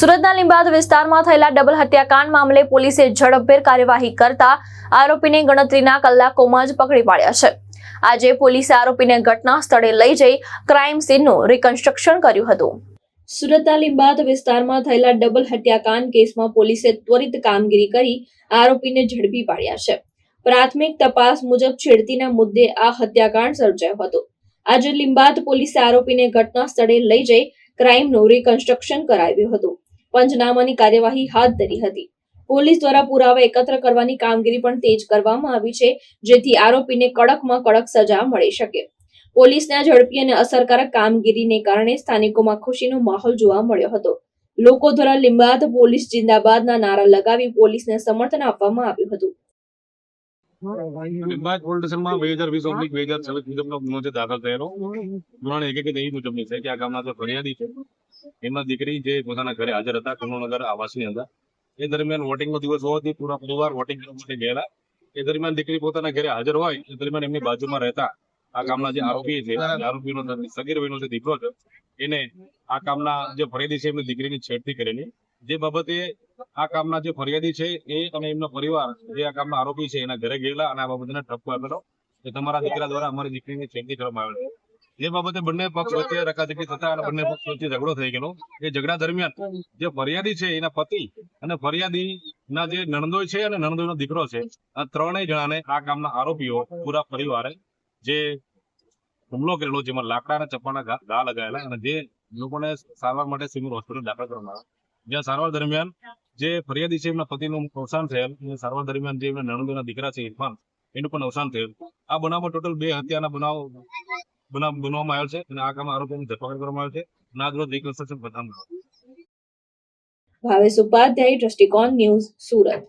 સુરતના લીંબાદ વિસ્તારમાં થયેલા ડબલ હત્યાકાંડ મામલે પોલીસે ઝડપભેર કાર્યવાહી કરતા આરોપીને ગણતરીના કલાકોમાં જ પકડી પાડ્યા છે। આજે પોલીસે આરોપીને ઘટના સ્થળે લઈ જઈ ક્રાઇમ સીનનું રિકન્સ્ટ્રક્શન કર્યું હતું। સુરતના લીંબાદ વિસ્તારમાં થયેલા ડબલ હત્યાકાંડ કેસમાં પોલીસે ત્વરિત કામગીરી કરી આરોપીને ઝડપી પાડ્યા છે। પ્રાથમિક તપાસ મુજબ છેડતીના મુદ્દે આ હત્યાકાંડ સર્જાયો હતો। આજે લીંબાદ પોલીસે આરોપીને ઘટના સ્થળે લઈ જઈ ક્રાઇમનું રિકન્સ્ટ્રક્શન કરાવ્યું હતું। પંચનામાની કાર્યવાહી હાથ ધરી હતી। પોલીસ દ્વારા પુરાવા એકત્ર કરવાની કામગીરી પણ તેજ કરવામાં આવી છે, જેથી આરોપીને કડકમાં કડક સજા મળી શકે। પોલીસના ઝડપી અને અસરકારક કામગીરીને કારણે સ્થાનિકોમાં ખુશીનો માહોલ જોવા મળ્યો હતો। લોકો દ્વારા લીંબાદ પોલીસ જિંદાબાદના નારા લગાવી પોલીસને સમર્થન આપવામાં આવ્યું હતું। લીંબાદ પોલીસ સ્ટેશનમાં 2020-2026 મુજબનો ગુનો જે દાખલ થયેલો ગુનાની હકીકત એવી મુજબની છે કે આ ગામના જે ફરિયાદી છે એમના દીકરી જે પોતાના ઘરે હાજર હતા કરુણનગર આવાસની અંદર। એ દરમિયાન વોટિંગનો દિવસ હોવાથી પૂરા પરિવાર વોટિંગ કરવા માટે ગયેલા। એ દરમિયાન દીકરી પોતાના ઘરે હાજર હોય એ દરમિયાન એમની બાજુમાં રહેતા આ ગામના જે આરોપી છે આરોપીનો સગીર વયનો જે દીકરો છે એને આ કામના જે ફરિયાદી છે એમની દીકરીની છેડતી કરેલી। જે બાબતે આ કામના જે ફરિયાદી છે એ અને એમનો પરિવાર જે આ કામના આરોપી છે એના ઘરે ગયેલા અને આ બાબતને ઠપકો આપેલો કે તમારા દીકરા દ્વારા અમારી દીકરીની છેડતી કરવામાં આવેલ છે। જે બાબતે બંને પક્ષ વચ્ચે રકાઝકી થતા અને બંને પક્ષ વચ્ચે ઝઘડો થઈ ગયેલો। એ ઝઘડા દરમિયાન જે ફરિયાદી છે એના પતિ અને ફરિયાદીના જે નણંદોઈ છે અને નણંદોઈનો દીકરો છે આ ત્રણેય જણાને આ કામના આરોપીઓ પૂરા પરિવારે જે હુમલો કરેલો, જેમાં લાકડાના ચપ્પાના ઘા લગાવેલા અને જે લોકોને સારવાર માટે સિવિલ હોસ્પિટલ દાખલ કરવામાં આવ્યા। જ્યાં સારવાર દરમિયાન જે ફરિયાદી છે એમના પતિનું અવસાન થયેલ અને સારવાર દરમિયાન જે એમના નણંદોઈના દીકરા છે ઇરફાન એનું પણ અવસાન થયેલ। આ બનાવમાં ટોટલ 2 હત્યાના બનાવવામાં આવ્યો છે અને આ કામના આરોપીની ધરપકડ કરવામાં આવે છે અને આજ રોજ રિકન્સ્ટ્રક્શન બતાવવામાં આવે છે। ભાવેશ ઉપાધ્યાય, દ્રષ્ટિકોણ ન્યૂઝ, સુરત।